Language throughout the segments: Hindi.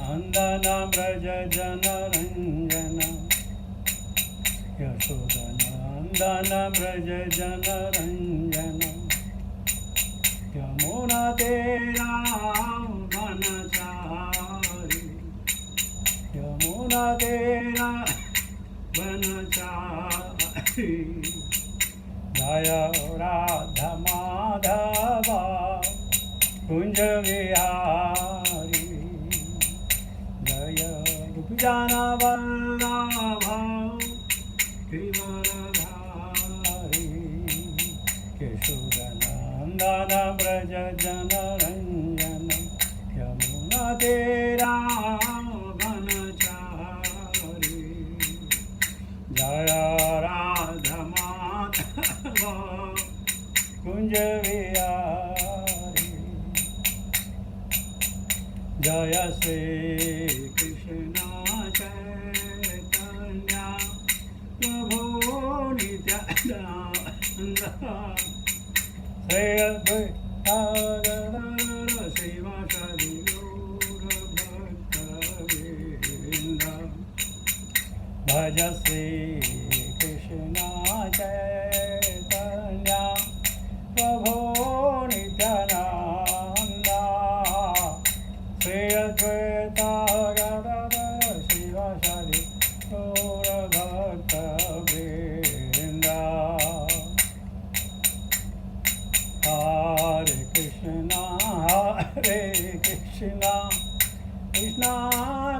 नन्दनं व्रज जनरञ्जनं यशोदनन्दनं व्रज जनरञ्जनं यमुनातीरावनचारि यमुनातीरावनचारि जय राधा माधव कुंज विहारी जय गोपीजनवल्लभ गिरिवरधारी केशवनन्दन व्रज जनरञ्जन यमुनातीरावनचारि जय राधा माधव कुंज विहारी जय श्री कृष्ण चैतन्य प्रभु नित्यानंद श्री अद्वैत शिवासादि गौरभक्तवृन्द भज श्री कृष्ण चैतन्य प्रभु नित्यानंद श्री अद्वैत गदाधर शिवासादि गौरभक्तवृन्द हरे Krishna Krishna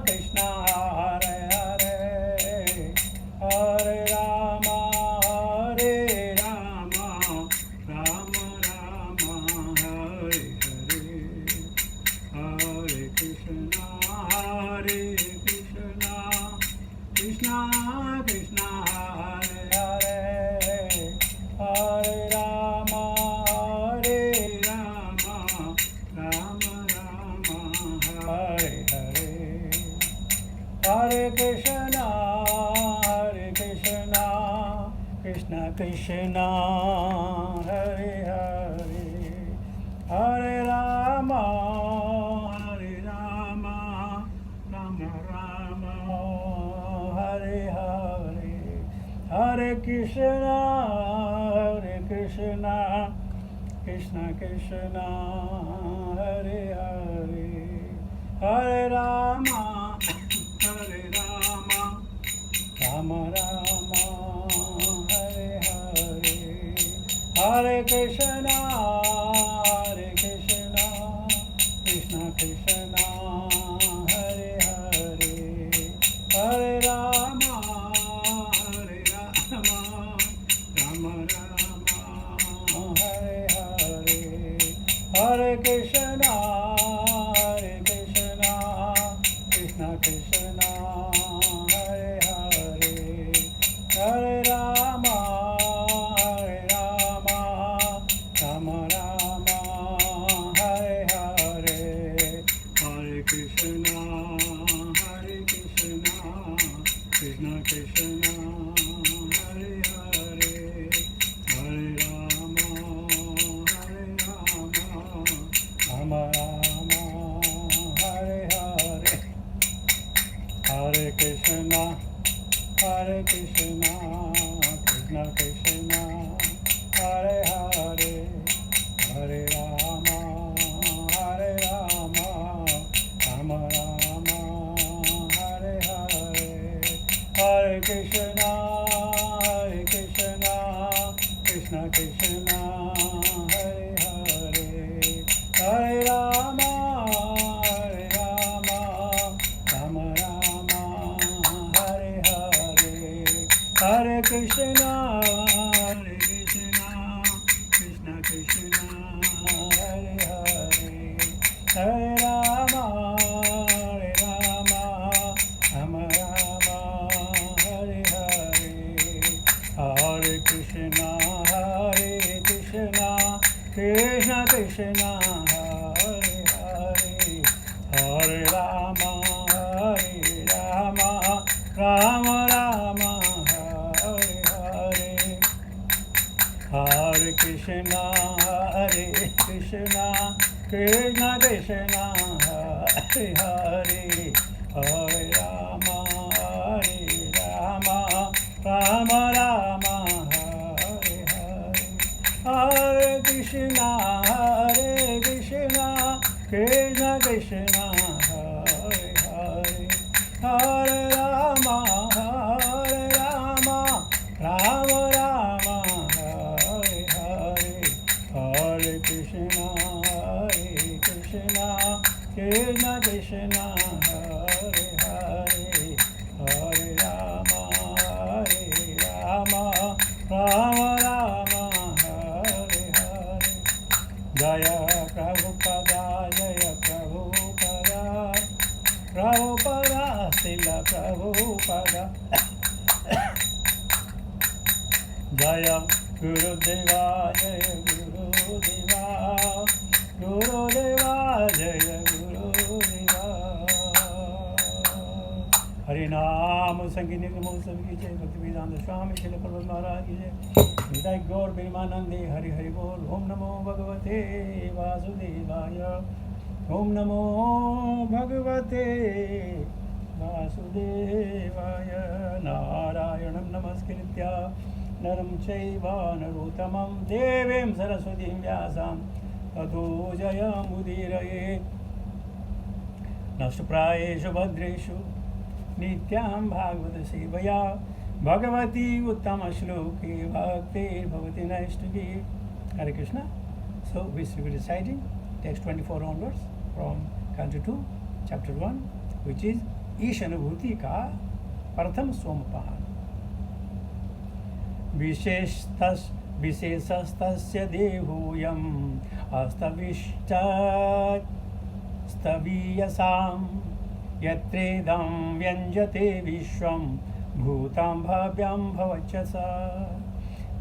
Krishna Hare Hare Hare Ram Ram Ram Hare Hare Hare Krishna Krishna Krishna Hare Hare Hare Ram Ram Hare Hare Hare Krishna Krishna Krishna Hare Hare Hare Ram Ram Ram Hare Hare Hare Krishna Krishna Krishna Hare Hare Hare Ram Ram Hare Hare Hare Krishna Krishna Krishna Hare Hare Hare Ram Ram Hare Hare Hare Krishna Krishna Krishna Hare Hare Hare Ram Ram Hare Hare Hare Krishna Krishna Krishna Hare Hare Hare Ram Ram Hare Hare Hare Krishna Krishna Krishna Hare Hare Hare Ram Ram Hare Hare Hare Krishna Krishna Krishna Hare Hare Hare Ram Hare Hare Hare Krishna Krishna Krishna Hare Hare Hare Ram Ram Hare Hare Hare Krishna Krishna Krishna Hare Hare Hare Ram Ram Hare Hare Hare Krishna Krishna Krishna Hare Hare Krishna Hare Hare Hare Rama Rama Rama Hare Hare Hare Krishna Krishna Krishna Hare Hare Hare Rama Rama Rama Hare Hare Jaya Prabhupada Jaya Prabhupada Prabhupada Srila Prabhupada Jaya Gurudeva Jaya Gurudeva Gurudeva Jaya Gurudeva Hari Naam Sankirtan Namo Sabki Jai Bhaktivedanta Swami Srila Prabhupada Maharaj Ki Jai Nitai Gaur Premanande Hari Hari Bol Om Namo Bhagavate Vasudevaya Om Namo Bhagavate Vasudevaya Narayanam Namaskritya Naram Chaiva Narottamam Devim Saraswatim Vyasam Tato Jayam Udiraye Nashtaprayeshu Bhadreshu Nityam Bhagavata Sevaya Bhagavati Uttama Shloke Bhakti Bhavati Naishtuki Hare Krishna. So we will be reciting text 24 onwards from Canto 2, Chapter 1, which is Ishanubhuti Ka Pratham Somapan. Visheshastasya Dehoyam Astavishtastaviyasam Yatredam Vyanjate Vishwam Bhutam Bhavyam Bhavachasa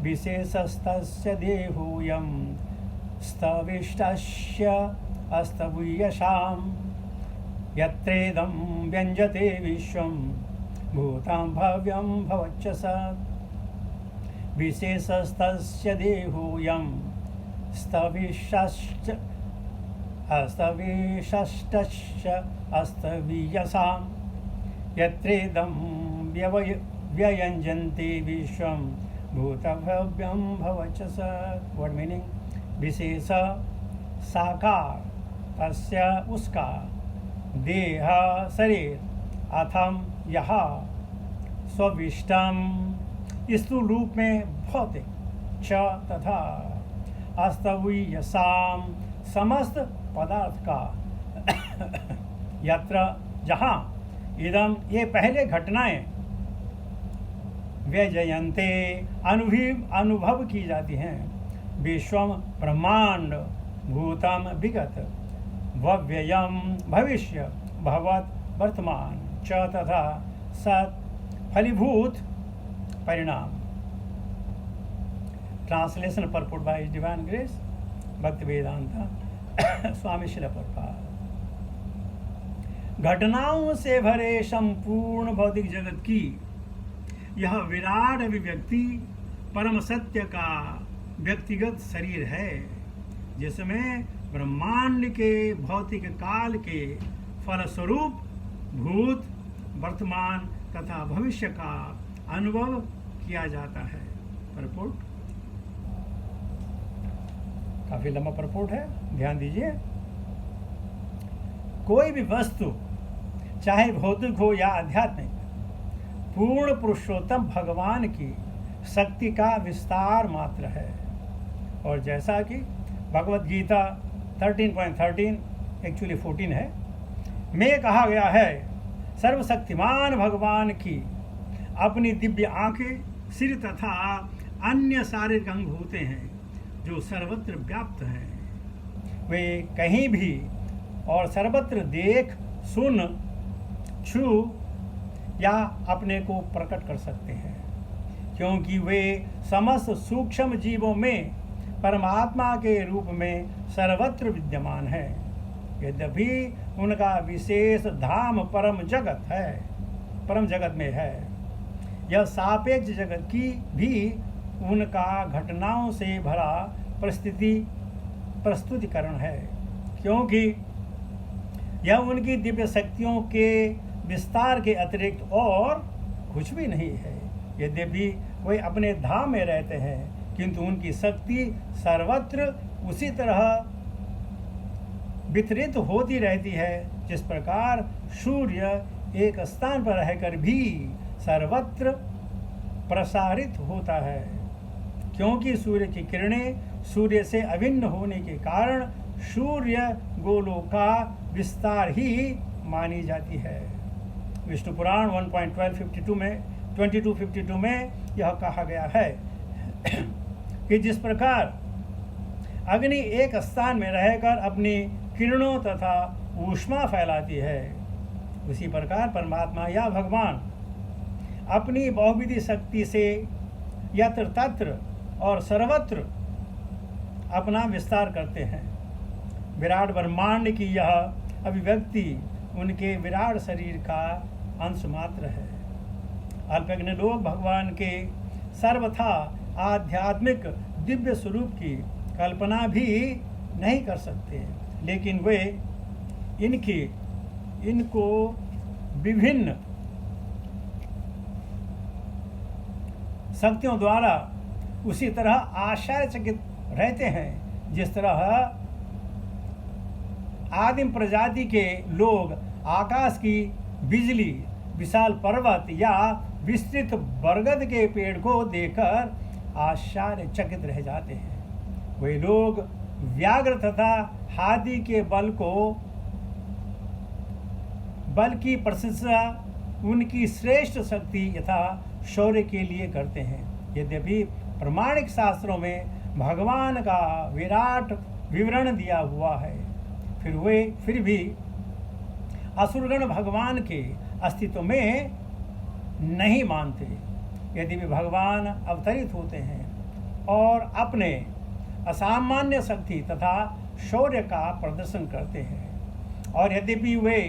Visheshastasya Dehoyam Stavishtasya Astaviyasam Yatredam Vyanjate Vishwam Bhutam Bhavyam Bhavachasa Visheshastasya Dehoyam Stavishtasya Astaviyasam Yatredam Vyayanjanti Vishwam Bhutabhavyam Bhavachasa. What meaning? Vishesha Sakar Tasya Uska Deha Sarir Atham Yaha Swavishtam स्थूल रूप में भौतिक च तथा अस्तवीयसाम समस्त पदार्थ का यत्र जहाँ इदम ये पहले घटनाएं व्यजयन्ते अनुभव की जाती हैं विश्वम ब्रह्मांड भूतम विगत व्ययम भविष्य भवत वर्तमान च तथा सत फलीभूत परिणाम. ट्रांसलेशन परपुट बाय डिवाइन ग्रेस भक्तिवेदांता स्वामी श्रील प्रभुपाद. घटनाओं से भरे संपूर्ण भौतिक जगत की यह विराट अभिव्यक्ति परम सत्य का व्यक्तिगत शरीर है जिसमें ब्रह्मांड के भौतिक काल के फलस्वरूप भूत वर्तमान तथा भविष्य का अनुभव किया जाता है. परपोर्ट काफी लंबा परपोर्ट है, ध्यान दीजिए. कोई भी वस्तु चाहे भौतिक हो या आध्यात्मिक पूर्ण पुरुषोत्तम भगवान की शक्ति का विस्तार मात्र है. और जैसा कि भगवत गीता 13.13 एक्चुअली 14 है में कहा गया है, सर्वशक्तिमान भगवान की अपनी दिव्य आंखें, सिर तथा अन्य शारीरिक अंग होते हैं जो सर्वत्र व्याप्त हैं. वे कहीं भी और सर्वत्र देख, सुन, छू या अपने को प्रकट कर सकते हैं क्योंकि वे समस्त सूक्ष्म जीवों में परमात्मा के रूप में सर्वत्र विद्यमान है. यद्यपि उनका विशेष धाम परम जगत में है. यह सापेक्ष जगत की भी उनका घटनाओं से भरा प्रस्तुतिकरण है क्योंकि यह उनकी दिव्य शक्तियों के विस्तार के अतिरिक्त और कुछ भी नहीं है. यद्यपि वे अपने धाम में रहते हैं किंतु उनकी शक्ति सर्वत्र उसी तरह वितरित होती रहती है, जिस प्रकार सूर्य एक स्थान पर रहकर भी सर्वत्र प्रसारित होता है, क्योंकि सूर्य की किरणें सूर्य से अभिन्न होने के कारण सूर्य गोलों का विस्तार ही मानी जाती है। विष्णु पुराण 1.1252 में 2252 में यह कहा गया है कि जिस प्रकार अग्नि एक स्थान में रहकर अपनी किरणों तथा ऊष्मा फैलाती है, उसी प्रकार परमात्मा या भगवान अपनी बहुविधि शक्ति से यत्र तत्र और सर्वत्र अपना विस्तार करते हैं। विराट ब्रह्मांड की यह अभिव्यक्ति उनके विराट शरीर का अंश मात्र है। अल्पज्ञ लोग भगवान के सर्वथा आध्यात्मिक दिव्य स्वरूप की कल्पना भी नहीं कर सकते, लेकिन वे इनको विभिन्न शक्तियों द्वारा उसी तरह आश्चर्यचकित रहते हैं जिस तरह आदिम प्रजाति के लोग आकाश की बिजली, विशाल पर्वत या विस्तृत बरगद के पेड़ को देखकर आश्चर्यचकित रह जाते हैं। वे लोग व्याघ्र तथा हाथी के बल की प्रशंसा उनकी श्रेष्ठ शक्ति यथा शौर्य के लिए करते हैं। यद्यपि प्रमाणिक शास्त्रों में भगवान का विराट विवरण दिया हुआ है, फिर भी असुरगण भगवान के अस्तित्व में नहीं मानते। यदि भी भगवान अवतरित होते हैं और अपने असामान्य शक्ति तथा शौर्य का प्रदर्शन करते हैं, और यद्यपि वे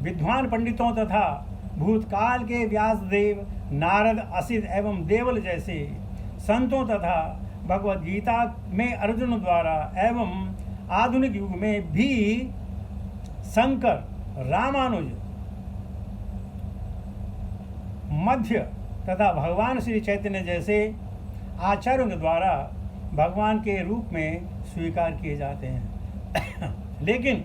विद्वान पंडितों तथा भूतकाल के व्यासदेव, नारद, असित एवं देवल जैसे संतों तथा भगवद गीता में अर्जुन द्वारा एवं आधुनिक युग में भी शंकर, रामानुज, मध्य तथा भगवान श्री चैतन्य जैसे आचार्यों के द्वारा भगवान के रूप में स्वीकार किए जाते हैं लेकिन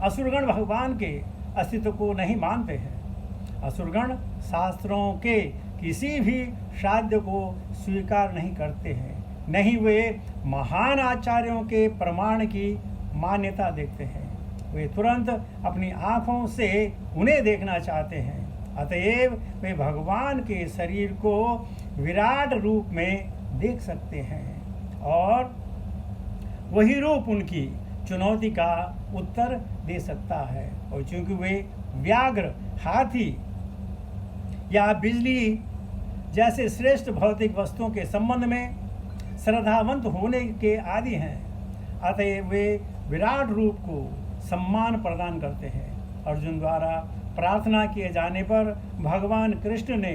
असुरगण भगवान के अस्तित्व को नहीं मानते हैं। असुरगण शास्त्रों के किसी भी साध्य को स्वीकार नहीं करते हैं, नहीं वे महान आचार्यों के प्रमाण की मान्यता देखते हैं। वे तुरंत अपनी आँखों से उन्हें देखना चाहते हैं। अतएव वे भगवान के शरीर को विराट रूप में देख सकते हैं और वही रूप उनकी चुनौती का उत्तर दे सकता है। और चूंकि वे व्याघ्र, हाथी या बिजली जैसे श्रेष्ठ भौतिक वस्तुओं के संबंध में श्रद्धावंत होने के आदि हैं, अतएव वे विराट रूप को सम्मान प्रदान करते हैं। अर्जुन द्वारा प्रार्थना किए जाने पर भगवान कृष्ण ने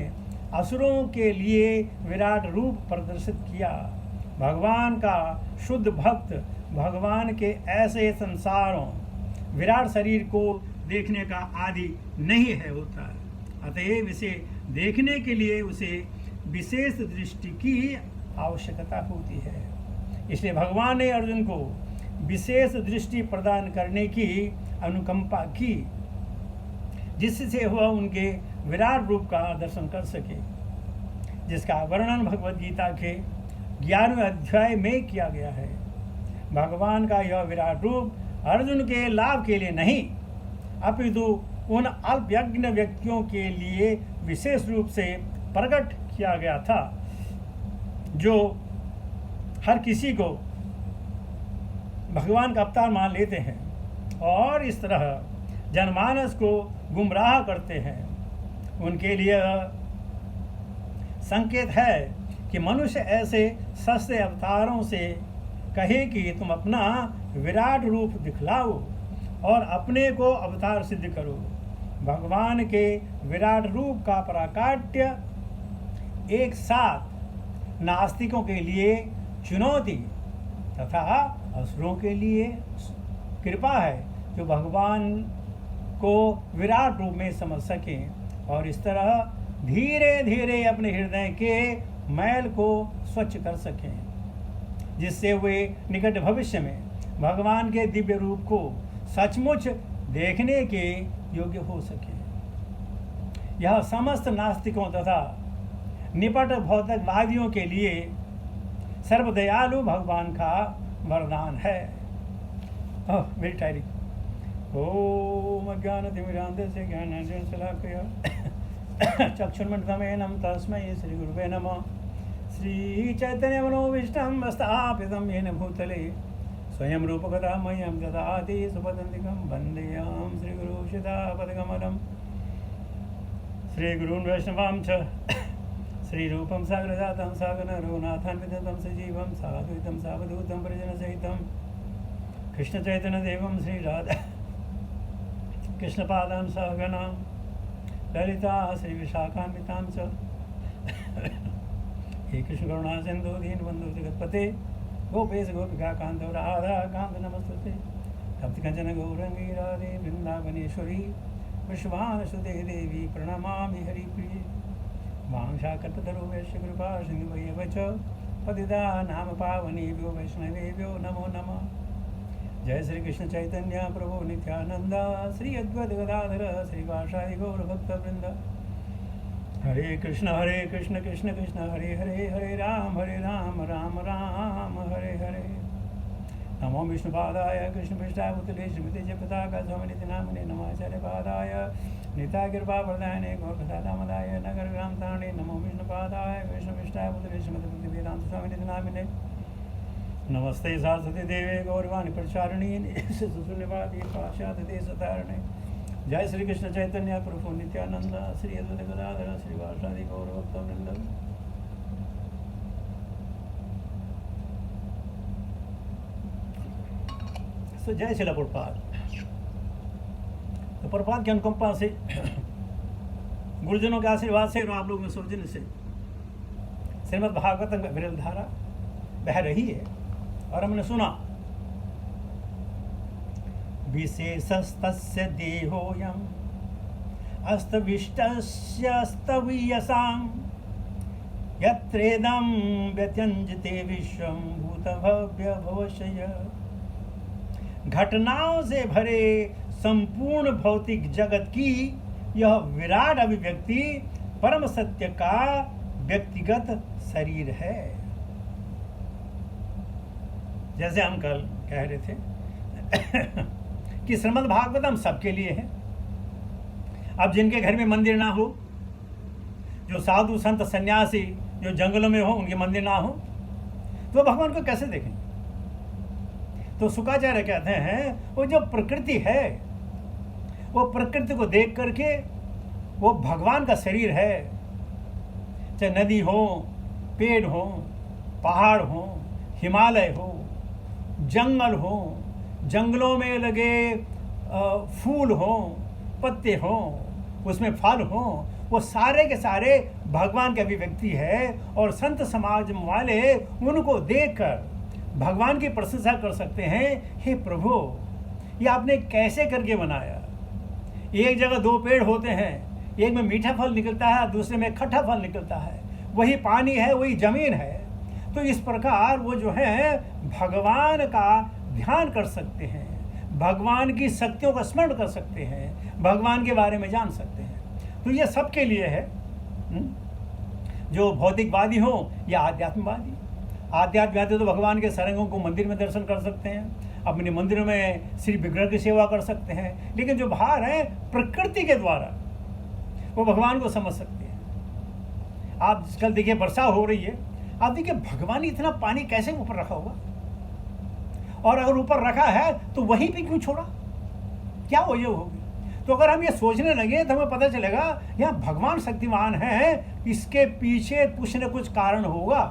असुरों के लिए विराट रूप प्रदर्शित किया। भगवान का शुद्ध भक्त भगवान के ऐसे संसारों विराट शरीर को देखने का आदि नहीं है होता, अतएव इसे देखने के लिए उसे विशेष दृष्टि की आवश्यकता होती है। इसलिए भगवान ने अर्जुन को विशेष दृष्टि प्रदान करने की अनुकंपा की, जिससे वह उनके विराट रूप का दर्शन कर सके, जिसका वर्णन भगवद गीता के 11वें अध्याय में किया गया है। भगवान का यह विराट रूप अर्जुन के लाभ के लिए नहीं, अपितु उन अल्पज्ञ व्यक्तियों के लिए विशेष रूप से प्रकट किया गया था, जो हर किसी को भगवान का अवतार मान लेते हैं और इस तरह जनमानस को गुमराह करते हैं। उनके लिए संकेत है कि मनुष्य ऐसे सस्ते अवतारों से कहे कि तुम अपना विराट रूप दिखलाओ और अपने को अवतार सिद्ध करो। भगवान के विराट रूप का प्राकाट्य एक साथ नास्तिकों के लिए चुनौती तथा असुरों के लिए कृपा है, जो भगवान को विराट रूप में समझ सकें और इस तरह धीरे धीरे अपने हृदय के मैल को स्वच्छ कर सकें, जिससे वे निकट भविष्य में भगवान के दिव्य रूप को सचमुच देखने के योग्य हो सके। यह समस्त नास्तिकों तथा निपट भौतिकवादियों के लिए सर्वदयालु भगवान का वरदान है। Very tiring. ओम अज्ञानतिमिरान्धस्य ज्ञानाञ्जनं शलाकया चक्षुर्मिलितं तस्मै श्री गुरुवे नमः। श्री चैतन्य मनोभीष्टं स्थापितं येन भूतले स्वयं रूपकथा मह्यं ददाति सुपदन्तिकं वन्देऽहं श्रीगुरुं शितापदकमलं। श्रीगुरून् वैष्णवां च श्रीरूपं साग्रजातं सागररघुनाथान्वितं सजीवं साद्वैतं सावधूतं परिजनसहितं कृष्णचैतन्यदेवं श्रीराधा कृष्णपादां सहगणां ललिता श्रीविशाखान्वितां च हे कृष्ण करुणा सिंधु दीनबंधु जगत्पते गोपेश गोपिका कांत राधा कांत नमस्ते। भक्ति कंचन गौरंगी राधे वृंदावनेश्वरी विश्वानुसुते देवी प्रणमामि हरिप्रिये। वांशा कल्पतरु वैश्य कृपा सिंधुभैव च पतिता नाम पावनेभ्यो वैष्णवेभ्यो नमो नमः। जय श्री कृष्ण चैतन्य प्रभु नित्यानंद श्री अद्वैत गदाधर श्रीवासादि गौर भक्तवृंद। हरे कृष्ण कृष्ण कृष्ण हरे हरे हरे राम राम राम हरे हरे। नमो विष्णुपादाय कृष्णपृष्ठाय भूतले श्रीमते जयपताका स्वामिनिति नामिने नमाचार्य पादाय निताय कृपाप्रदायने गौरकथादामदाय नगरग्राम तारणे नमो विष्णुपादाय कृष्णपृष्ठाय भूतले श्रीमते वेदांत स्वामिनिति नामिने नमस्ते सरस्वती देवे गौरवाणी प्रचारिणी सुशून्यवादी पाश्चात्य देशतारिणे। जय श्री कृष्ण चैतन्य प्रभु नित्यानंद श्री अद्वैत गदाधर श्रीवासादि गौर भक्तवृंद। तो जय श्रील प्रभुपाद। तो प्रभुपाद की अनुकंपा से गुरुजनों के आशीर्वाद से और आप लोगों के सौजन्य से श्रीमद् भागवत विरल धारा बह रही है और हमने सुना विशेषस्तस्य देहोऽयम् अस्तविष्टस्य स्तवीयसां यत्रेदं व्यत्यंजते विश्वं भूतभव्य भवशय। घटनाओं से भरे संपूर्ण भौतिक जगत की यह विराट अभिव्यक्ति परम सत्य का व्यक्तिगत शरीर है। जैसे हम कल कह रहे थे कि श्रीमद् भागवतम सबके लिए है। अब जिनके घर में मंदिर ना हो, जो साधु संत सन्यासी जो जंगलों में हो उनके मंदिर ना हो, तो भगवान को कैसे देखें? तो शुकाचार्य कहते हैं वो जो प्रकृति है वो प्रकृति को देख करके वो भगवान का शरीर है। चाहे नदी हो, पेड़ हो, पहाड़ हो, हिमालय हो, जंगल हो, जंगलों में लगे फूल हो, पत्ते हो, उसमें फल हो, वो सारे के सारे भगवान की अभिव्यक्ति है। और संत समाज वाले उनको देखकर भगवान की प्रशंसा कर सकते हैं, हे प्रभु ये आपने कैसे करके बनाया। एक जगह दो पेड़ होते हैं, एक में मीठा फल निकलता है, दूसरे में खट्टा फल निकलता है, वही पानी है, वही जमीन है। तो इस प्रकार वो जो है भगवान का ध्यान कर सकते हैं, भगवान की शक्तियों का स्मरण कर सकते हैं, भगवान के बारे में जान सकते हैं। तो ये सबके लिए है, जो भौतिकवादी हो या आध्यात्मवादी। आध्यात्मवादी तो भगवान के सरंगों को मंदिर में दर्शन कर सकते हैं, अपने मंदिरों में श्री विग्रह की सेवा कर सकते हैं, लेकिन जो बाहर है प्रकृति के द्वारा वो भगवान को समझ सकते हैं। आप कल देखिए वर्षा हो रही है, आप देखिए भगवान ने इतना पानी कैसे ऊपर रखा होगा, और अगर ऊपर रखा है तो वहीं पे क्यों छोड़ा, क्या वजह होगी। तो अगर हम ये सोचने लगे तो हमें पता चलेगा यहाँ भगवान शक्तिमान है, इसके पीछे कुछ न कुछ कारण होगा।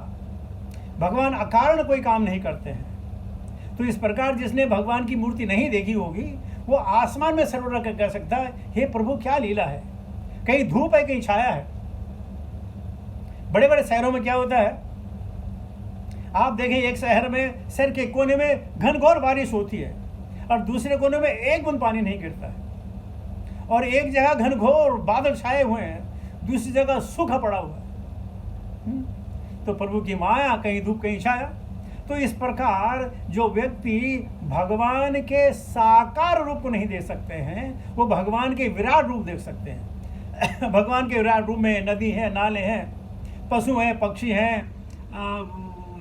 भगवान अकारण कोई काम नहीं करते हैं। तो इस प्रकार जिसने भगवान की मूर्ति नहीं देखी होगी वो आसमान में सर रख कर कह सकता है, हे प्रभु क्या लीला है। कहीं धूप है, कहीं छाया है। बड़े बड़े शहरों में क्या होता है, आप देखें एक शहर में शहर के कोने में घनघोर बारिश होती है और दूसरे कोने में एक बूंद पानी नहीं गिरता है, और एक जगह घनघोर बादल छाए हुए हैं, दूसरी जगह सूखा पड़ा हुआ है। तो प्रभु की माया, कहीं धूप कहीं छाया। तो इस प्रकार जो व्यक्ति भगवान के साकार रूप को नहीं देख सकते हैं, वो भगवान के विराट रूप देख सकते हैं। भगवान के विराट रूप में नदी है, नाले हैं, पशु हैं, पक्षी हैं,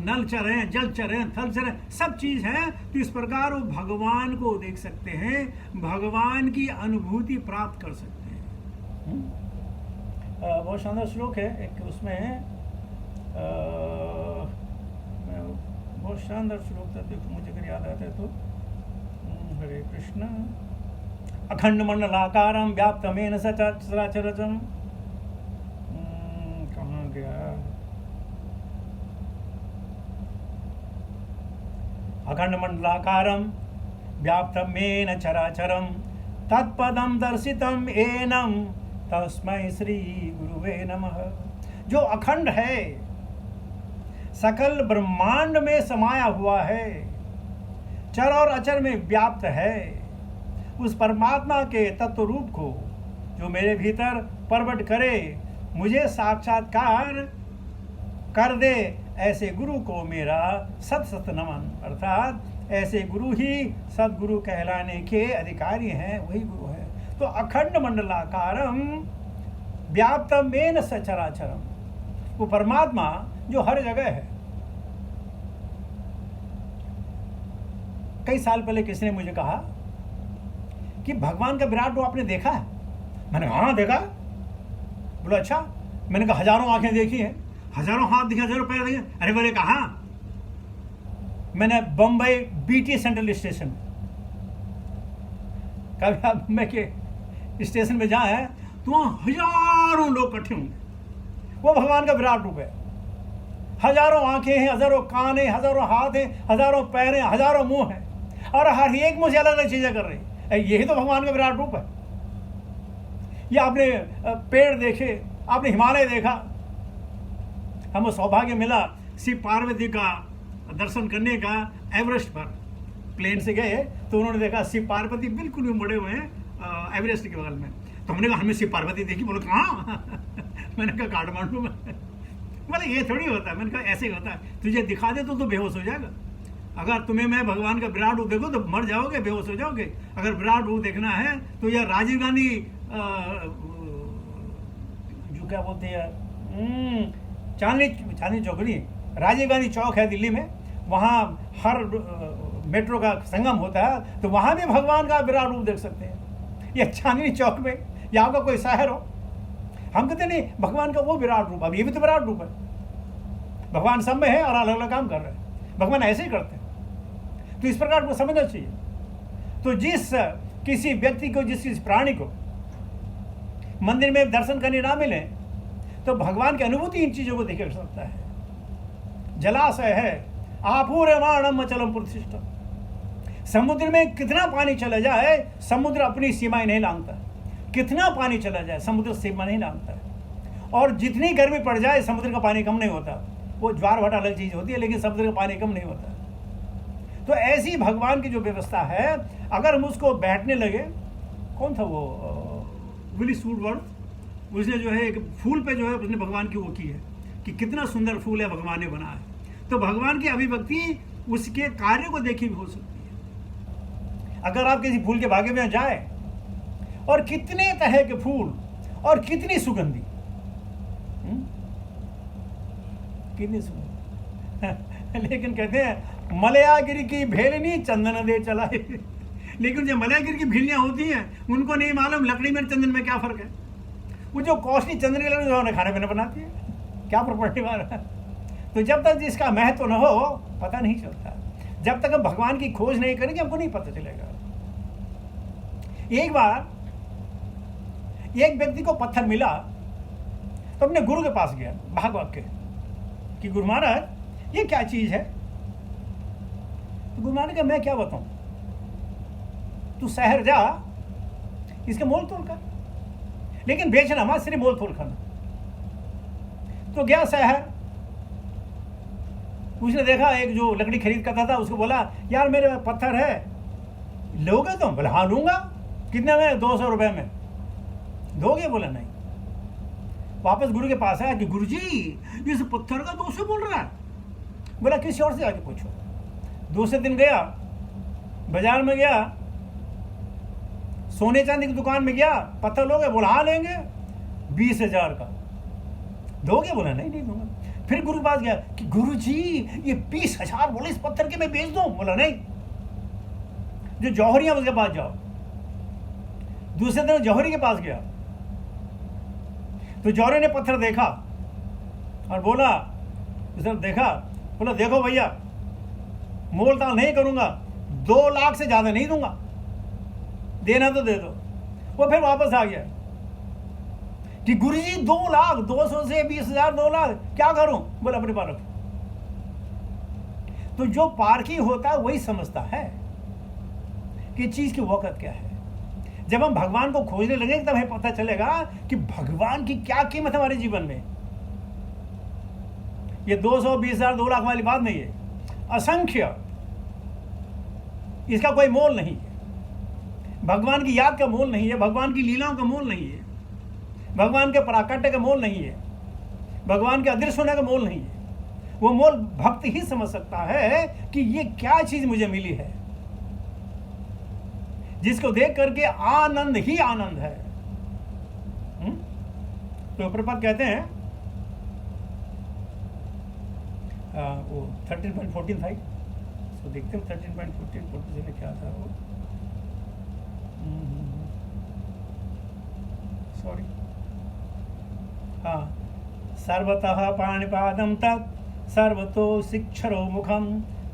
नलचर हैं, जलचर हैं, थलचर हैं, सब चीज़ है। तो इस प्रकार वो भगवान को देख सकते हैं, भगवान की अनुभूति प्राप्त कर सकते हैं। बहुत शानदार श्लोक है एक, उसमें बहुत शानदार श्लोक था, देखो मुझे अगर याद आता है तो। हरे कृष्ण। अखंड मंडलाकारं व्याप्तमेन सचराचरं, कहाँ गया? अखंड मंडलाकारं व्याप्तमेन चराचरं तत्पदं दर्शितं येनं तस्मै श्री गुरुवे नमः। जो अखंड है, सकल ब्रह्मांड में समाया हुआ है, चर और अचर में व्याप्त है, उस परमात्मा के तत्व रूप को जो मेरे भीतर प्रकट करे, मुझे साक्षात्कार कर दे, ऐसे गुरु को मेरा सत सत नमन। अर्थात ऐसे गुरु ही सदगुरु कहलाने के अधिकारी हैं, वही गुरु है। तो अखंड मंडलाकारं व्याप्तमेन सचराचरं, वो परमात्मा जो हर जगह है। कई साल पहले किसी ने मुझे कहा कि भगवान का विराट रूप आपने देखा है? मैंने कहा हाँ देखा। बोलो अच्छा। मैंने कहा हजारों आंखें देखी हैं, हजारों हाथ देखे, हजारों पैर देखे। अरे बोले कहा? मैंने बम्बई बीटी सेंट्रल स्टेशन, कभी आप बम्बई के स्टेशन में जाए तो वहाँ हजारों लोग इकट्ठे होंगे। वो भगवान का विराट रूप है। हजारों आंखें हैं, हजारों कान हैं, हजारों हाथ हैं, हजारों पैर हैं, हजारों मुंह हैं, और हर एक मुझे अलग अलग चीजें कर रही है। यही तो भगवान का विराट रूप है। ये आपने पेड़ देखे, आपने हिमालय देखा। हमें सौभाग्य मिला शिव पार्वती का दर्शन करने का। एवरेस्ट पर प्लेन से गए तो उन्होंने देखा शिव पार्वती बिल्कुल भी मुड़े हुए हैं एवरेस्ट के बगल में। तो हमने कहा हमने शिव पार्वती देखी। बोलो कहाँ? मैंने कहा काठमांडू में। बोले ये थोड़ी होता है। मैंने कहा ऐसे ही होता है, तुझे दिखा दे तो बेहोश हो जाएगा। अगर तुम्हें मैं भगवान का विराट रूप देखो तो मर जाओगे, बेहोश हो जाओगे। अगर विराट रूप देखना है तो यह राजीव गांधी जो क्या बोलते हैं चांदनी चौक नहीं, राजीव गांधी चौक है दिल्ली में, वहाँ हर मेट्रो का संगम होता है, तो वहाँ भी भगवान का विराट रूप देख सकते हैं। ये चांदनी चौक में या आपका कोई शहर हो, हम कहते नहीं भगवान का वो विराट रूप। अब ये भी तो विराट रूप है। भगवान सब में है और अलग अलग काम कर रहे हैं। भगवान ऐसे ही करते हैं। तो इस प्रकार को समझना चाहिए। तो जिस किसी व्यक्ति को, जिस किसी प्राणी को मंदिर में दर्शन करने ना मिले, तो भगवान की अनुभूति इन चीजों को देख सकता है। जलाशय है, आपूर्यमाणम अचलम प्रतिष्ठम। समुद्र में कितना पानी चला जाए, समुद्र अपनी सीमाएं नहीं लांघता। कितना पानी चला जाए, समुद्र सीमा नहीं लांघता है। और जितनी गर्मी पड़ जाए, समुद्र का पानी कम नहीं होता। वो ज्वार भाटा अलग चीज होती है, लेकिन समुद्र का पानी कम नहीं होता। तो ऐसी भगवान की जो व्यवस्था है, अगर हम उसको बैठने लगे, कौन था वो विलिस वुडवर्थ, उसने जो है एक फूल पे जो है उसने भगवान की वो की है कि कितना सुंदर फूल है भगवान ने बनाया है। तो भगवान की अभिव्यक्ति उसके कार्य को देखी भी हो सकती है। अगर आप किसी फूल के बागे में जाए और कितने तरह के फूल और कितनी सुगंधी, कितनी सुगंधी लेकिन कहते हैं मलयागिरी की भेलनी चंदन दे चलाए। लेकिन जो मलयागिरी की भेलियां होती हैं उनको नहीं मालूम लकड़ी में चंदन में क्या फर्क है। वो जो कॉस्टली चंदन की लकड़ी उन्होंने खाने पीने बनाती है, क्या प्रॉपर्टी वाला। तो जब तक जिसका महत्व न हो पता नहीं चलता। जब तक हम भगवान की खोज नहीं करेंगे हमको नहीं पता चलेगा। एक बार एक व्यक्ति को पत्थर मिला तो अपने गुरु के पास गया भाग भाग के कि गुरु महाराज ये क्या चीज है। तो गुरु महाराज ने कहा मैं क्या बताऊं, तू शहर जा इसके मोल तोल कर, लेकिन बेचना मत, सिर्फ मोल तोल करना। तो गया शहर, उसने देखा एक जो लकड़ी खरीद करता था, उसको बोला यार मेरे पास पत्थर है, लोगे तुम? बोले हाँ लूंगा। कितने में? 200 रुपए में दोगे? बोला नहीं। वापस गुरु के पास आया कि गुरु जी इस पत्थर का 200 बोल रहा है। बोला किसी और से जाके पूछो। दूसरे दिन गया, बाजार में गया, सोने चांदी की दुकान में गया, पत्थर लोगे? बोला हाँ लेंगे। 20,000 का दोगे? बोला नहीं नहीं दूंगा। फिर गुरु के पास गया कि गुरु जी ये 20,000 बोले इस पत्थर के मैं बेच दूं? बोला नहीं। जो जौहरी है उसके पास जाओ। दूसरे दिन जौहरी के पास गया तो जौहरी ने पत्थर देखा और बोला, उसने देखा, बोला देखो भैया मोल ताल नहीं करूंगा, 2 लाख से ज्यादा नहीं दूंगा, देना तो दे दो। वो फिर वापस आ गया कि गुरुजी 2 लाख, 200 से 20,000, 2 लाख क्या करूं? बोला अपने पास रखो। तो जो पारखी होता है वही समझता है कि चीज की वक़्त क्या है। जब हम भगवान को खोजने लगेंगे तब हमें पता चलेगा कि भगवान की क्या कीमत है हमारे जीवन में। ये 200, 20,000, 2 लाख वाली बात नहीं है, असंख्य, इसका कोई मोल नहीं है। भगवान की याद का मोल नहीं है, भगवान की लीलाओं का मोल नहीं है, भगवान के प्राकट्य का मोल नहीं है, भगवान के अदृश्य होने का मोल नहीं है। वो मोल भक्त ही समझ सकता है कि ये क्या चीज मुझे मिली है, जिसको देख करके आनंद ही आनंद है। तो प्रभुपाद कहते हैं वो 13.14 था, तो देखते हैं 13.14 में क्या था वो। सॉरी, हाँ, सर्वतः पाणिपादं तत् सर्वतो शिक्षरो मुखम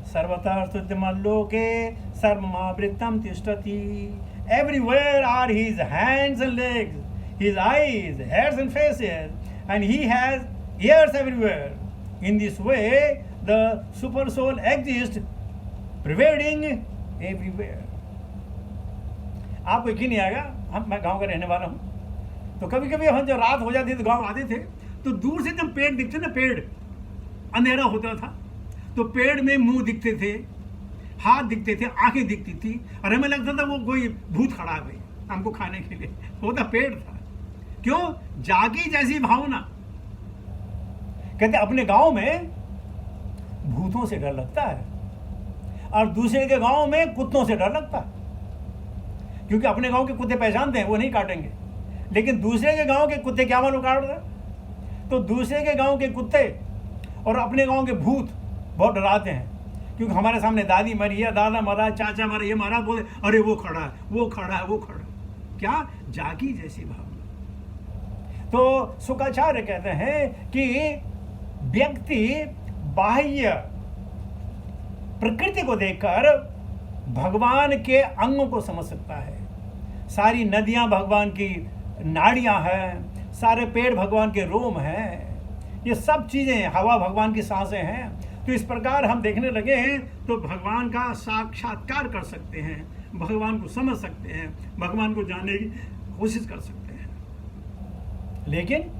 सर्वतः स्तुतिमल्लोके सर्वमावृत्तं तिष्ठति। Everywhere are his hands and legs, his eyes, hairs and faces, and he has ears everywhere. In this way, the super soul exists, pervading everywhere. आपको यकीन नहीं आएगा, मैं गांव का रहने वाला हूँ, तो कभी कभी हम जब रात हो जाती तो गांव आते थे तो दूर से जब पेड़ दिखते ना, पेड़ अंधेरा होता था तो पेड़ में मुंह दिखते थे, हाथ दिखते थे, आंखें दिखती थी, और हमें लगता था वो कोई भूत खड़ा है भाई हमको खाने के लिए। वो तो पेड़ था। क्यों? जागी जैसी भावना। कहते अपने गांव में भूतों से डर लगता है और दूसरे के गांव में कुत्तों से डर लगता है, क्योंकि अपने गांव के कुत्ते पहचानते हैं, वो नहीं काटेंगे, लेकिन दूसरे के गांव के कुत्ते क्या मालूम काट रहे। तो दूसरे के गांव के कुत्ते और अपने गांव के भूत बहुत डराते हैं, क्योंकि हमारे सामने दादी मरी है, दादा मरा, चाचा मरा, ये मरा, बोले अरे वो खड़ा है, वो खड़ा है, वो खड़ा है। क्या? जागी जैसी भावना। तो शुक्राचार्य कहते हैं कि व्यक्ति बाह्य प्रकृति को देखकर भगवान के अंगों को समझ सकता है। सारी नदियां भगवान की नाड़ियां हैं, सारे पेड़ भगवान के रोम हैं, ये सब चीजें, हवा भगवान की सांसें हैं। तो इस प्रकार हम देखने लगे हैं तो भगवान का साक्षात्कार कर सकते हैं, भगवान को समझ सकते हैं, भगवान को जानने की कोशिश कर सकते हैं। लेकिन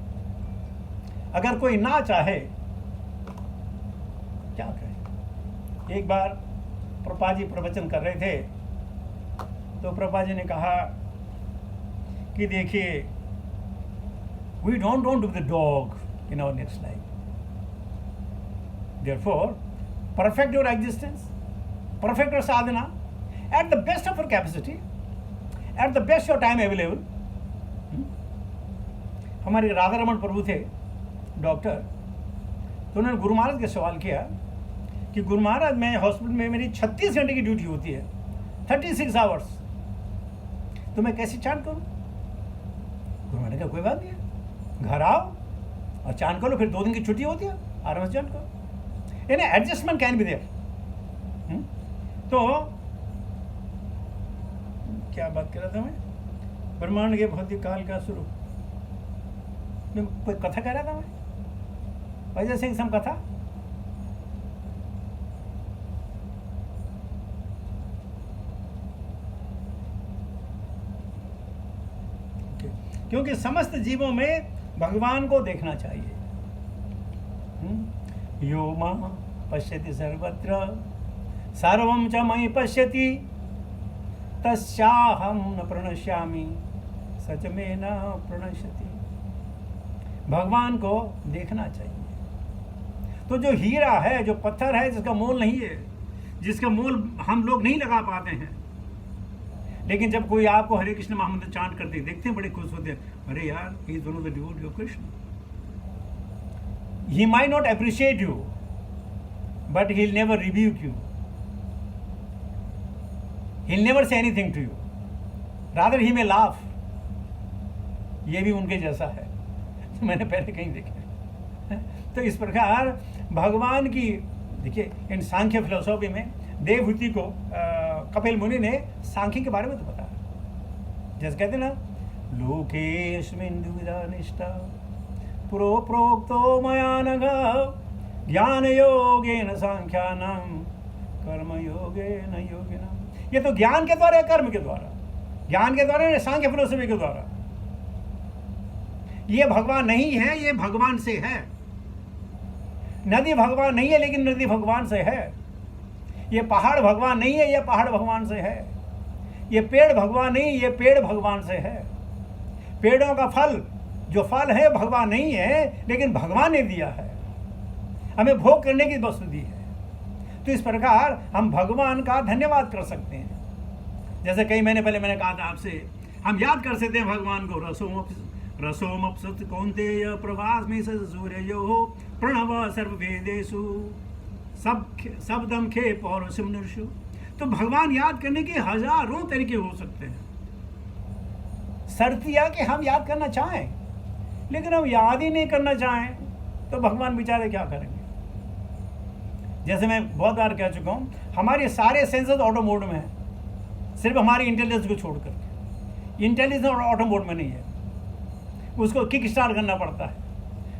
अगर कोई ना चाहे क्या करें? एक बार प्रभुपाद जी प्रवचन कर रहे थे तो प्रभुपाद जी ने कहा कि देखिए, we don't want to be the dog in our next life. Therefore, perfect your existence, perfect your sadhana at the best of your capacity, at the best your time available. हमारे राधा रमन प्रभु थे डॉक्टर, तो उन्होंने गुरु महाराज के सवाल किया कि गुरु महाराज, मैं हॉस्पिटल में मेरी 36 घंटे की ड्यूटी होती है, 36 आवर्स, तो मैं कैसे चांट करूं? गुरु महाराज ने कहा कोई बात नहीं है, घर आओ और चांट करो, फिर 2 दिन की छुट्टी होती है, आराम से चांट करो। यानी एडजस्टमेंट कैन बी देयर। तो क्या बात कर रहा था मैं? ब्रह्मांड के भौतिक काल का स्वरूप, कोई कथा कह रहा था मैं, अजय सिंह सम कथा। क्योंकि समस्त जीवों में भगवान को देखना चाहिए। यो मां पश्यति सर्वत्र सर्वं च मयि पश्यति तस्याहं न प्रणश्यामि सच में न प्रणश्यति। भगवान को देखना चाहिए। तो जो हीरा है, जो पत्थर है, जिसका मोल नहीं है, जिसका मोल हम लोग नहीं लगा पाते हैं, लेकिन जब कोई आपको हरे कृष्ण महामंत्र चांट करते देखते हैं, बड़े खुश होते हैं, अरे यार, he is one of the devotee of Krishna. He might not appreciate you, but he'll never rebuke you. He'll never say anything to you. Rather, he may laugh. ये भी उनके जैसा है, मैंने पहले कहीं देखा. तो इस प्रकार भगवान की, देखिए, इन सांख्य फिलोसॉफी में देवहूति को कपिल मुनि ने सांख्य के बारे में तो बताया. जैसे कहते ना, लोकेस्मिन् द्विविधा निष्ठा प्रोक्तो मया नघ ज्ञान योगेन सांख्यानाम कर्म योगेन योगिनाम. ये तो ज्ञान के द्वारा, कर्म के द्वारा, ज्ञान के द्वारा, सांख्य फिलोसफी के द्वारा. ये भगवान नहीं है, ये भगवान से है. नदी भगवान नहीं है, लेकिन नदी भगवान से है. ये पहाड़ भगवान नहीं है, ये पहाड़ भगवान से है. ये पेड़ भगवान नहीं, ये पेड़ भगवान से है. पेड़ों का फल, जो फल है, भगवान नहीं है, लेकिन भगवान ने दिया है, हमें भोग करने की वस्तु दी है. तो इस प्रकार हम भगवान का धन्यवाद कर सकते हैं. जैसे कई महीने पहले मैंने कहा था आपसे, हम याद कर सकते हैं भगवान को. रसोमप्सुत कौन्तेय प्रभास्मि सूर्यो प्रणव सर्ववेदेषु शब्दम खे पौरुषम नृषु. तो भगवान याद करने के हजारों तरीके हो सकते हैं. शर्त यह कि हम याद करना चाहें, लेकिन हम याद ही नहीं करना चाहें तो भगवान बेचारे क्या करेंगे. जैसे मैं बहुत बार कह चुका हूँ, हमारे सारे सेंसेस ऑटो मोड में हैं, सिर्फ हमारी इंटेलिजेंस को छोड़ करके. इंटेलिजेंस ऑटो मोड में नहीं है, उसको किक स्टार्ट करना पड़ता है,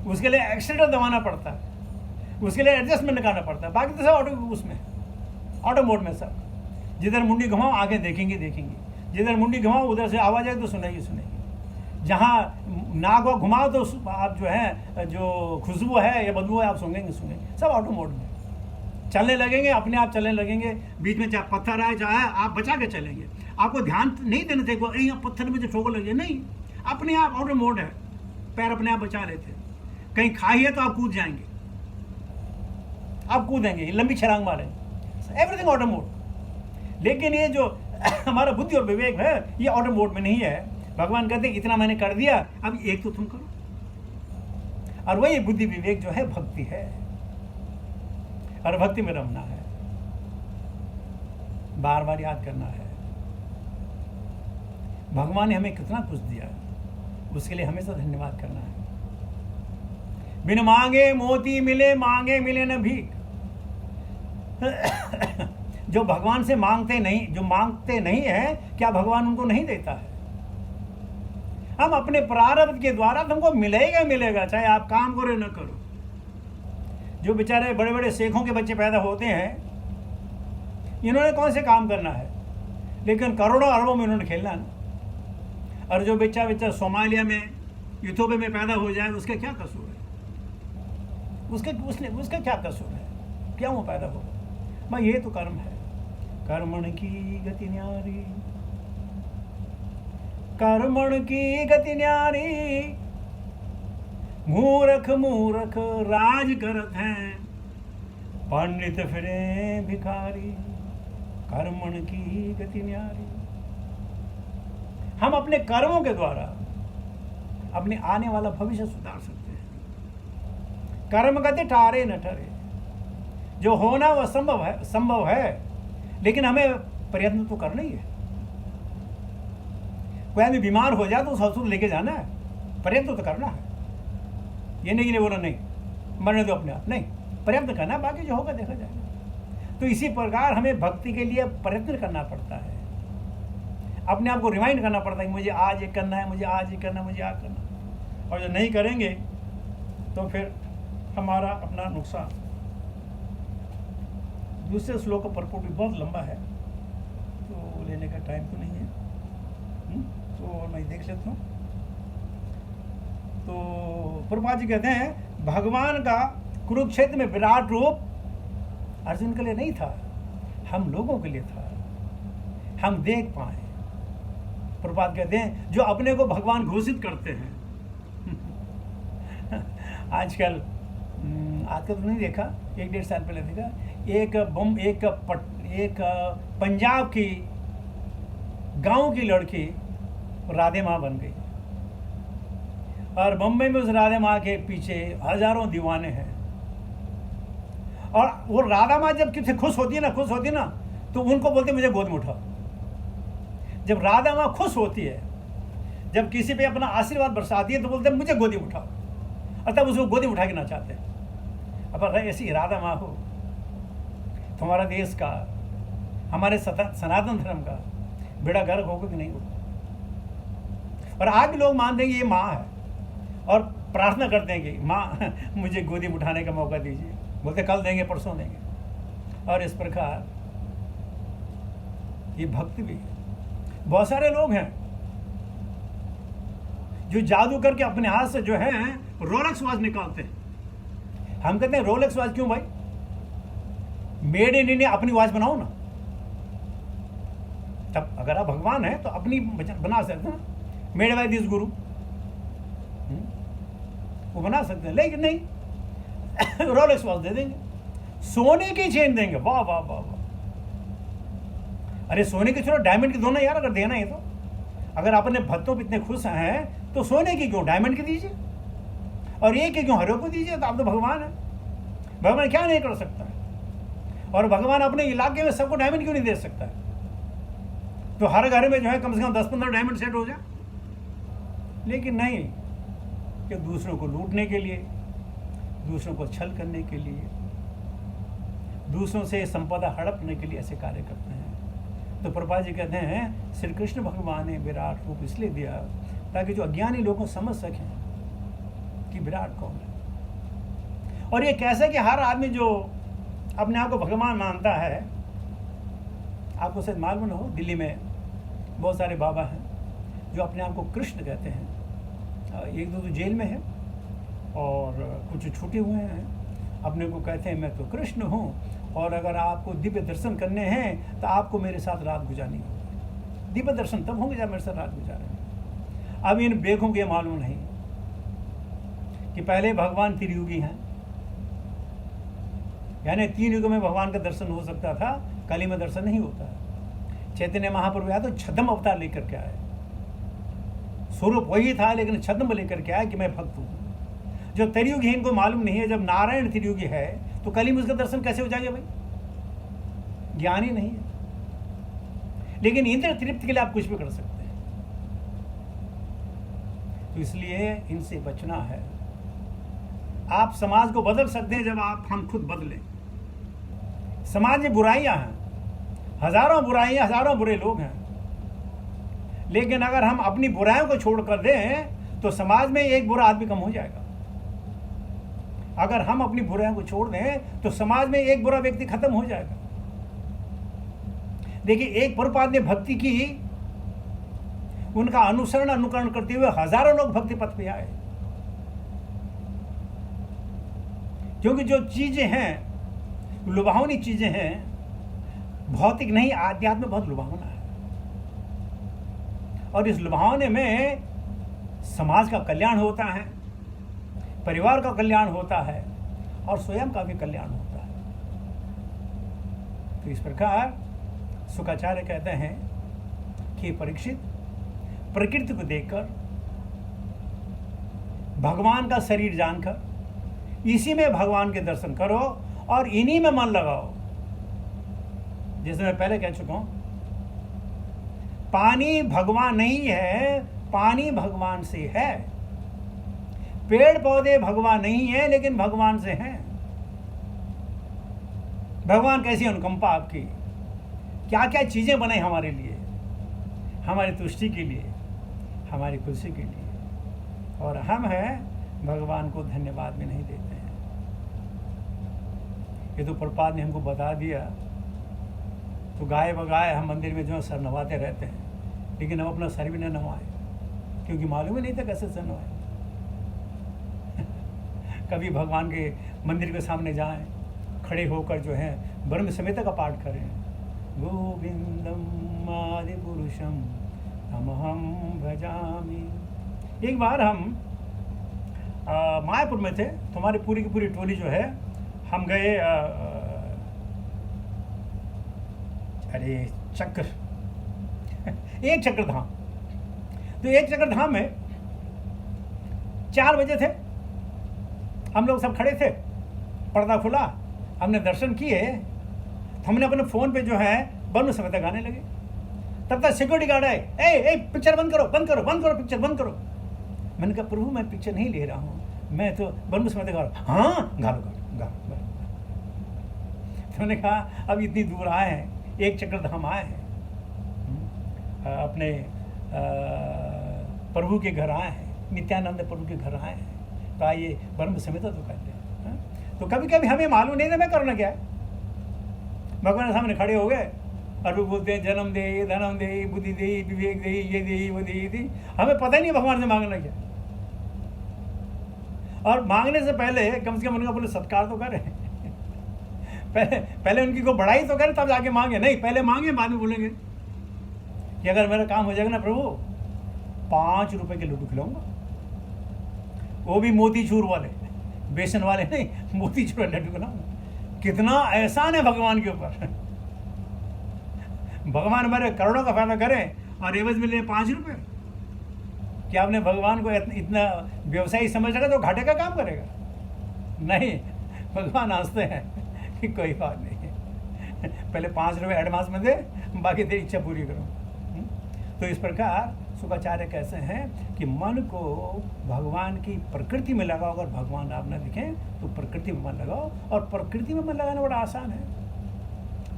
उसके लिए एक्सीलेटर दबाना पड़ता है, उसके लिए एडजस्टमेंट करना पड़ता है. बाकी तो सब ऑटो, उसमें ऑटो मोड में सब. जिधर मुंडी घुमाओ आगे देखेंगे, जिधर मुंडी घुमाओ उधर से आवाज़ आए तो सुनेगी. जहाँ नाक को घुमाओ तो आप जो है, जो खुशबू है या बदबू है, आप सूंघेंगे. सब ऑटो मोड में. चलने लगेंगे, अपने आप चलने लगेंगे. बीच में चाहे पत्थर आए, चाहे आप बचा के चलेंगे. आपको ध्यान नहीं देना चाहिए, अरे यहाँ पत्थर में जो ठोकर लगे, नहीं, अपने आप ऑटो मोड है. पैर अपने आप बचा लेते. कहीं खाई है तो आप कूद जाएंगे, आप कूदेंगे, लंबी छलांग मारेंगे. Everything auto mode. लेकिन ये जो हमारा बुद्धि और विवेक है, ये ऑटो मोड में नहीं है. भगवान कहते हैं, इतना मैंने कर दिया, अब एक तो तुम करो. और वही बुद्धि विवेक जो है भक्ति है, और भक्ति में रमना है, बार बार याद करना है. भगवान ने हमें कितना कुछ दिया है, उसके लिए हमेशा धन्यवाद करना है. बिन मांगे मोती मिले, मांगे मिले न भीख. जो भगवान से मांगते नहीं, जो मांगते नहीं है, क्या भगवान उनको नहीं देता है? हम अपने प्रारब्ध के द्वारा तुमको मिलेगा मिलेगा, चाहे आप काम करो न करो. जो बेचारे बड़े बड़े शेखों के बच्चे पैदा होते हैं, इन्होंने कौन से काम करना है, लेकिन करोड़ों अरबों में इन्होंने खेलना है. और जो बच्चा सोमालिया में, यूथोपिया में पैदा हो जाए, उसका क्या कसूर है? उसका क्या कसूर है? क्यों वो पैदा होगा? भाई ये तो कर्म है. कर्मण की गति न्यारी, कर्मण की गति न्यारी, मूर्ख मूर्ख राज करत हैं, पंडित फिरे भिखारी. कर्मण की गति न्यारी. हम अपने कर्मों के द्वारा अपने आने वाला भविष्य सुधार सकते हैं. कर्म गति टारे न ठरे. जो होना वह संभव है, लेकिन हमें प्रयत्न तो करना ही है. कोई आदमी बीमार हो जाए तो उस हॉस्पिटल लेके जाना है, प्रयत्न तो करना है. ये नहीं बोला नहीं मरने दो अपने आप, नहीं, प्रयत्न करना है, बाकी जो होगा देखा जाएगा. तो इसी प्रकार हमें भक्ति के लिए प्रयत्न करना पड़ता है. अपने आप को रिमाइंड करना पड़ता है कि मुझे आज ये करना है, मुझे आज ये करना है, मुझे आज करना. और जो नहीं करेंगे तो फिर हमारा अपना नुकसान. दूसरे श्लोक का परपोर्ट भी बहुत लंबा है, तो लेने का टाइम तो नहीं है, तो मैं देख लेता हूँ. तो प्रभुपाद जी कहते हैं, भगवान का कुरुक्षेत्र में विराट रूप अर्जुन के लिए नहीं था, हम लोगों के लिए था, हम देख पाए. प्रभुपाद कहते हैं, जो अपने को भगवान घोषित करते हैं. आजकल आजकल तो नहीं देखा, 1-1.5 साल पहले देखा, एक पंजाब की गांव की लड़की राधे माँ बन गई, और बम्बई में उस राधे माँ के पीछे हजारों दीवाने हैं। और वो राधा माँ जब किसी खुश होती है ना, तो उनको बोलते मुझे गोद में उठाओ। जब राधा माँ खुश होती है, जब किसी पे अपना आशीर्वाद बरसाती है, तो बोलते मुझे गोदी में उठाओ, और तब उसको गोदी उठा के नचाते हैं। अब अगर ऐसी राधा माँ हो, तुम्हारा देश का, हमारे सनातन धर्म का बेड़ा गर्क होगा कि नहीं होगा? और आज भी लोग मानते हैं कि ये माँ है, और प्रार्थना करते हैं कि माँ मुझे गोदी में उठाने का मौका दीजिए। बोलते कल देंगे, परसों देंगे। और इस प्रकार ये भक्ति भी है। बहुत सारे लोग हैं जो जादू करके अपने हाथ से जो है रोलेक्स वॉच निकालते हैं। हम कहते हैं रोलेक्स वॉच क्यों भाई? मेड इन इंडिया अपनी वॉच बनाओ ना। तब अगर आप भगवान हैं तो अपनी बना सकते हैं, मेड बाय दिस गुरु, वो बना सकते हैं। लेकिन नहीं, रोलेक्स वॉच दे देंगे, सोने की चेन देंगे। वाह वाह वाह वाह! अरे सोने की छोड़ो, डायमंड की दो ना यार, अगर देना है तो। अगर आप अपने भक्तों पर इतने खुश हैं तो सोने की क्यों, डायमंड की दीजिए। और ये कि क्यों हरे को दीजिए? तो आप तो भगवान हैं, भगवान क्या नहीं कर सकता है? और भगवान अपने इलाके में सबको डायमंड क्यों नहीं दे सकता है? तो हर घर में जो है कम से कम 10-15 डायमंड सेट हो जाए। लेकिन नहीं, कि दूसरों को लूटने के लिए, दूसरों को छल करने के लिए, दूसरों से संपदा हड़पने के लिए ऐसे कार्य करते हैं। तो प्रभुपाद जी कहते हैं श्री कृष्ण भगवान ने विराट रूप इसलिए दिया ताकि जो अज्ञानी लोगों समझ सकें कि विराट कौन है। और ये कैसे कि हर आदमी जो अपने आप को भगवान मानता है, आपको शायद मालूम न हो, दिल्ली में बहुत सारे बाबा हैं जो अपने आप को कृष्ण कहते हैं। एक दो तो जेल में है और कुछ छूटे हुए हैं, अपने को कहते हैं मैं तो कृष्ण हूँ, और अगर आपको दिव्य दर्शन करने हैं तो आपको मेरे साथ रात गुजारनी होगी। दिव्य दर्शन तब होंगे जब मेरे साथ रात गुजारेंगे। अब इन बेखों को ये मालूम नहीं कि पहले भगवान त्रियुगी हैं, यानी 3 युगों में भगवान का दर्शन हो सकता था, कली में दर्शन नहीं होता। चैतन्य महाप्रभु आया तो छद्म अवतार लेकर के आए, स्वरूप वही था लेकिन छद्म लेकर के आया कि मैं भक्त हूँ। जो त्रियुगी इनको मालूम नहीं है, जब नारायण त्रियुगी है तो कली में उसका दर्शन कैसे हो जाएगा भाई? ज्ञान ही नहीं है। लेकिन इंद्र तृप्ति के लिए आप कुछ भी कर सकते हैं, तो इसलिए इनसे बचना है। आप समाज को बदल सकते हैं जब हम खुद बदलें। समाज में बुराइयां हैं, हजारों बुराइयां, हजारों बुरे लोग हैं, लेकिन अगर हम अपनी बुराइयों को छोड़ कर दें तो समाज में एक बुरा आदमी कम हो जाएगा। अगर हम अपनी बुराइयों को छोड़ दें तो समाज में एक बुरा व्यक्ति खत्म हो जाएगा। देखिए, एक प्रभुपाद ने भक्ति की, उनका अनुसरण अनुकरण करते हुए हजारों लोग भक्ति पथ पे आए। क्योंकि जो चीजें हैं लुभावनी चीजें हैं, भौतिक नहीं, आध्यात्म में बहुत लुभावना है। और इस लुभावने में समाज का कल्याण होता है, परिवार का कल्याण होता है, और स्वयं का भी कल्याण होता है। तो इस प्रकार शुक्राचार्य कहते हैं कि परीक्षित, प्रकृति को देखकर, भगवान का शरीर जानकर, इसी में भगवान के दर्शन करो और इन्हीं में मन लगाओ। जैसे मैं पहले कह चुका हूं, पानी भगवान नहीं है, पानी भगवान से है। पेड़ पौधे भगवान नहीं है लेकिन भगवान से हैं। भगवान कैसी अनुकंपा आपकी, क्या क्या चीजें बनाई हमारे लिए, हमारी तुष्टि के लिए, हमारी खुशी के लिए, और हम हैं भगवान को धन्यवाद भी नहीं देते हैं। ये तो प्रभुपाद ने हमको बता दिया। तो गाय बगाए हम मंदिर में जो है सर नवाते रहते हैं, लेकिन हम अपना सर भी न नवाए, क्योंकि मालूम ही नहीं था कैसे सर नवाए। कभी भगवान के मंदिर के सामने जाएं, खड़े होकर जो है ब्रह्म संहिता का पाठ करें, गोविंदम आदि पुरुषम तमहम भजामि। एक बार हम मायापुर में थे, तो हमारी पूरी की पूरी टोली जो है हम गए अरे चक्र एक चक्र धाम। तो एक चक्र धाम में 4 बजे थे, हम लोग सब खड़े थे, पर्दा खुला, हमने दर्शन किए, तो हमने अपने फ़ोन पे जो है बंद समय तक गाने लगे। तब तक सिक्योरिटी गार्ड आए, ए पिक्चर बंद करो बंद करो बंद करो, पिक्चर बंद करो। मैंने कहा प्रभु मैं पिक्चर नहीं ले रहा हूँ, मैं तो बंद समय तक गा रहा हूँ। हाँ गा लो गा लो। तो मैंने कहा अब इतनी दूर आए हैं, एक चक्र धाम आए हैं, अपने प्रभु के घर आए हैं, नित्यानंद प्रभु के घर आए हैं, तो आइए ब्रह्म संहिता तो कर लें। तो कभी कभी हमें मालूम नहीं था मैं करना क्या है, भगवान के सामने खड़े हो गए और वो बोलते हैं जन्म दे, धनम दे, बुद्धि दे, विवेक दे, ये दे वो दे, हमें पता ही नहीं भगवान से मांगना क्या। और मांगने से पहले कम से कम उनका बोले सत्कार तो करें पहले उनकी को बड़ाई तो करें, तब जाके मांगे। नहीं, पहले मांगे, बाद में बोलेंगे कि अगर मेरा काम हो जाएगा ना प्रभु, 5 रुपए के लड्डू खिलाऊंगा, वो भी मोतीचूर वाले, बेसन वाले नहीं, मोतीचूर वाले लड्डू खिलाऊंगा। कितना एहसान है भगवान के ऊपर। भगवान हमारे करोड़ों का फायदा करें और एवज मिले 5 रुपए। क्या आपने भगवान को इतना व्यवसायी समझ रखा तो घाटे का काम करेगा? नहीं, भगवान हंसते हैं कि कोई बात नहीं, पहले 5 रुपए एडवांस में दे, बाकी तेरी इच्छा पूरी करो। तो इस प्रकार शुक्राचार्य कहते हैं कि मन को भगवान की प्रकृति में लगाओ। अगर भगवान आप न दिखें तो प्रकृति में मन लगाओ, और प्रकृति में मन लगाना बड़ा आसान है।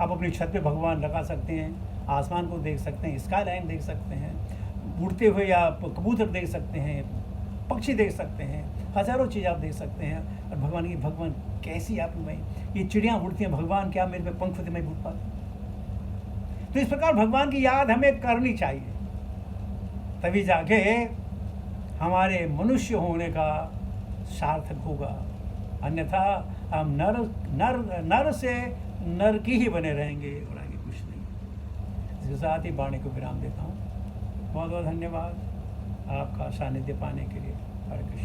आप अपनी छत पे भगवान लगा सकते हैं, आसमान को देख सकते हैं, स्काई लाइन देख सकते हैं, उड़ते हुए या कबूतर देख सकते हैं, पक्षी देख सकते हैं, हजारों चीज़ आप देख सकते हैं। और भगवान कैसी आप में, ये चिड़ियाँ उड़ती हैं, भगवान क्या मेरे पे पंख होते मैं उड़ पाता। तो इस प्रकार भगवान की याद हमें करनी चाहिए, तभी जाके हमारे मनुष्य होने का सार्थक होगा। अन्यथा हम नर से नर की ही बने रहेंगे और आगे कुछ नहीं। इसके साथ ही वाणी को विराम देता हूँ। बहुत बहुत धन्यवाद आपका सानिध्य पाने के लिए। हरे कृष्ण।